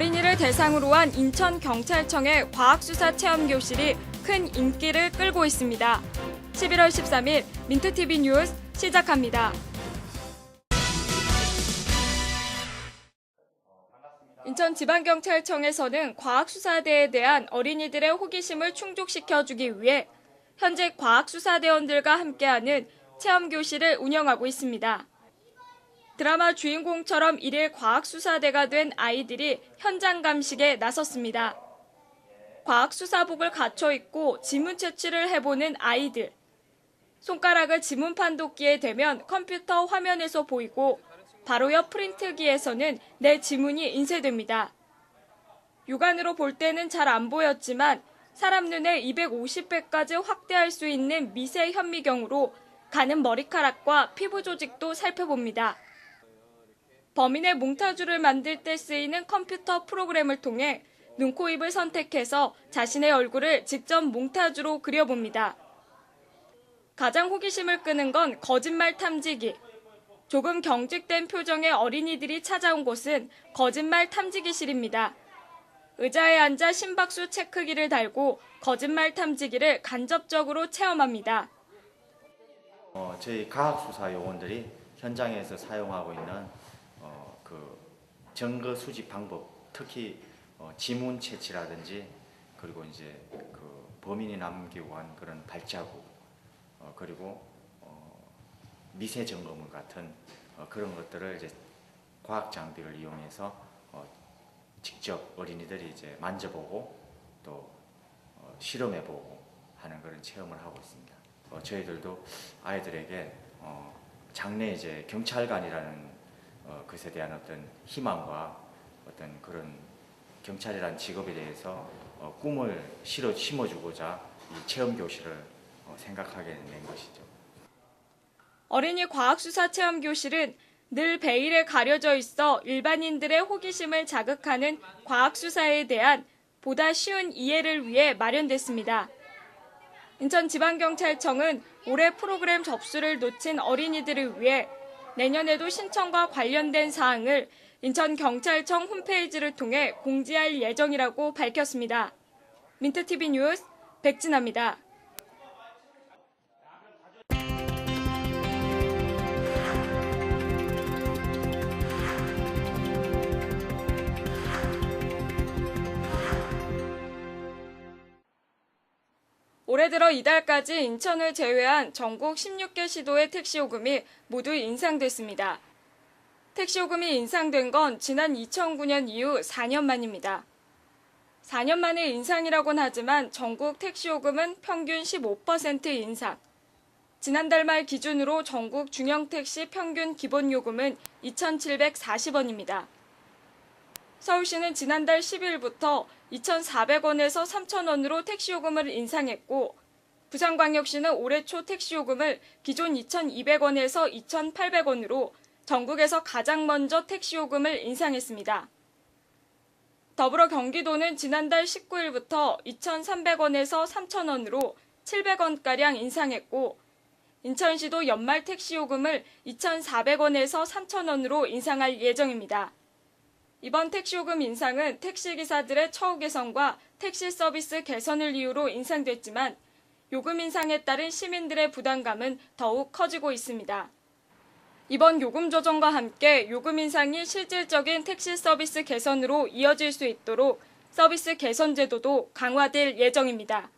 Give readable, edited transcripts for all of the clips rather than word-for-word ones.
어린이를 대상으로 한 인천경찰청의 과학수사 체험교실이 큰 인기를 끌고 있습니다. 11월 13일 민트TV 뉴스 시작합니다. 인천지방경찰청에서는 과학수사대에 대한 어린이들의 호기심을 충족시켜주기 위해 현재 과학수사대원들과 함께하는 체험교실을 운영하고 있습니다. 드라마 주인공처럼 일일 과학수사대가 된 아이들이 현장 감식에 나섰습니다. 과학수사복을 갖춰 입고 지문 채취를 해보는 아이들. 손가락을 지문 판독기에 대면 컴퓨터 화면에서 보이고 바로 옆 프린트기에서는 내 지문이 인쇄됩니다. 육안으로 볼 때는 잘 안 보였지만 사람 눈에 250배까지 확대할 수 있는 미세 현미경으로 가는 머리카락과 피부 조직도 살펴봅니다. 범인의 몽타주를 만들 때 쓰이는 컴퓨터 프로그램을 통해 눈, 코, 입을 선택해서 자신의 얼굴을 직접 몽타주로 그려봅니다. 가장 호기심을 끄는 건 거짓말 탐지기. 조금 경직된 표정의 어린이들이 찾아온 곳은 거짓말 탐지기실입니다. 의자에 앉아 심박수 체크기를 달고 거짓말 탐지기를 간접적으로 체험합니다. 저희 과학수사 요원들이 현장에서 사용하고 있는 증거 수집 방법, 특히 지문 채취라든지 그리고 이제 범인이 남기고 한 그런 발자국 그리고 미세 점검물 같은 그런 것들을 이제 과학 장비를 이용해서 직접 어린이들이 이제 만져보고 또 실험해보고 하는 그런 체험을 하고 있습니다. 저희들도 아이들에게 장래 이제 경찰관이라는 것에 대한 어떤 희망과 어떤 그런 경찰이라는 직업에 대해서 꿈을 심어주고자 이 체험 교실을 생각하게 된 것이죠. 어린이 과학수사 체험 교실은 늘 베일에 가려져 있어 일반인들의 호기심을 자극하는 과학수사에 대한 보다 쉬운 이해를 위해 마련됐습니다. 인천지방경찰청은 올해 프로그램 접수를 놓친 어린이들을 위해 내년에도 신청과 관련된 사항을 인천경찰청 홈페이지를 통해 공지할 예정이라고 밝혔습니다. 민트TV 뉴스 백진아입니다. 올해 들어 이달까지 인천을 제외한 전국 16개 시도의 택시요금이 모두 인상됐습니다. 택시요금이 인상된 건 지난 2009년 이후 4년 만입니다. 4년 만의 인상이라곤 하지만 전국 택시요금은 평균 15% 인상. 지난달 말 기준으로 전국 중형택시 평균 기본요금은 2,740원입니다. 서울시는 지난달 10일부터 2,400원에서 3,000원으로 택시요금을 인상했고 부산광역시는 올해 초 택시요금을 기존 2,200원에서 2,800원으로 전국에서 가장 먼저 택시요금을 인상했습니다. 더불어 경기도는 지난달 19일부터 2,300원에서 3,000원으로 700원가량 인상했고 인천시도 연말 택시요금을 2,400원에서 3,000원으로 인상할 예정입니다. 이번 택시요금 인상은 택시기사들의 처우 개선과 택시 서비스 개선을 이유로 인상됐지만 요금 인상에 따른 시민들의 부담감은 더욱 커지고 있습니다. 이번 요금 조정과 함께 요금 인상이 실질적인 택시 서비스 개선으로 이어질 수 있도록 서비스 개선 제도도 강화될 예정입니다.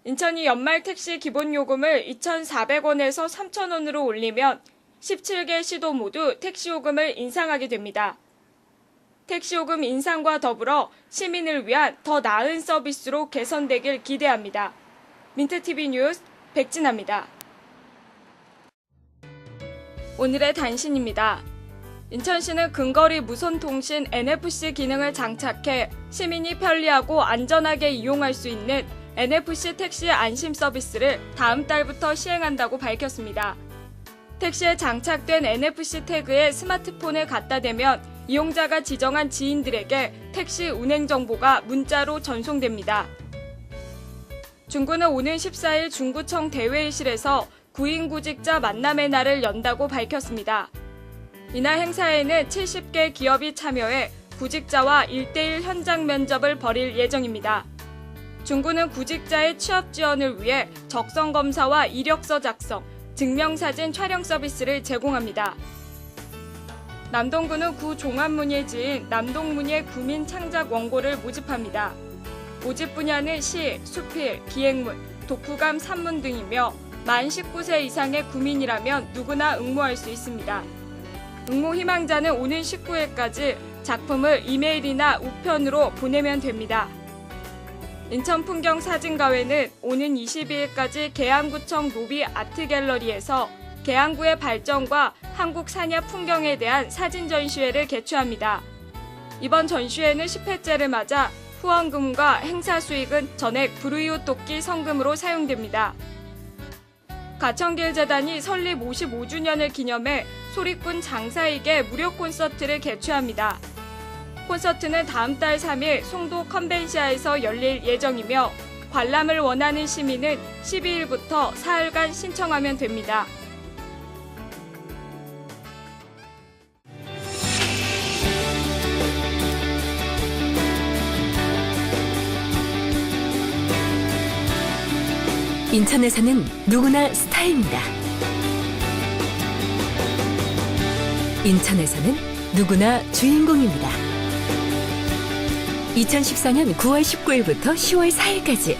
인천이 연말 택시 기본요금을 2,400원에서 3,000원으로 올리면 17개 시도 모두 택시요금을 인상하게 됩니다. 택시요금 인상과 더불어 시민을 위한 더 나은 서비스로 개선되길 기대합니다. 민트TV 뉴스 백진아입니다. 오늘의 단신입니다. 인천시는 근거리 무선통신 NFC 기능을 장착해 시민이 편리하고 안전하게 이용할 수 있는 NFC 택시 안심 서비스를 다음 달부터 시행한다고 밝혔습니다. 택시에 장착된 NFC 태그에 스마트폰을 갖다 대면 이용자가 지정한 지인들에게 택시 운행 정보가 문자로 전송됩니다. 중구는 오는 14일 중구청 대회의실에서 구인구직자 만남의 날을 연다고 밝혔습니다. 이날 행사에는 70개 기업이 참여해 구직자와 1대1 현장 면접을 벌일 예정입니다. 중구는 구직자의 취업 지원을 위해 적성 검사와 이력서 작성, 증명사진 촬영 서비스를 제공합니다. 남동구는 구 종합문예 지인 남동문예 구민 창작 원고를 모집합니다. 모집 분야는 시, 수필, 기행문, 독후감, 산문 등이며 만 19세 이상의 구민이라면 누구나 응모할 수 있습니다. 응모 희망자는 오는 19일까지 작품을 이메일이나 우편으로 보내면 됩니다. 인천풍경사진가회는 오는 22일까지 계양구청 노비 아트갤러리에서 계양구의 발전과 한국 산야 풍경에 대한 사진 전시회를 개최합니다. 이번 전시회는 10회째를 맞아 후원금과 행사 수익은 전액 불우이웃 돕기 성금으로 사용됩니다. 가천길재단이 설립 55주년을 기념해 소리꾼 장사익의 무료 콘서트를 개최합니다. 콘서트는 다음 달 3일 송도 컨벤시아에서 열릴 예정이며 관람을 원하는 시민은 12일부터 사흘간 신청하면 됩니다. 인천에서는 누구나 스타입니다. 인천에서는 누구나 주인공입니다. 2014년 9월 19일부터 10월 4일까지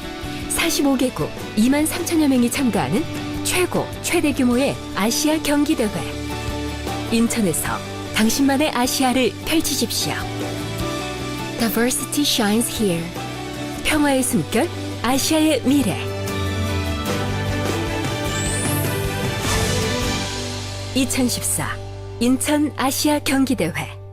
45개국 2만 3천여 명이 참가하는 최대 규모의 아시아 경기대회. 인천에서 당신만의 아시아를 펼치십시오. Diversity shines here. 평화의 숨결, 아시아의 미래. 2014 인천 아시아 경기대회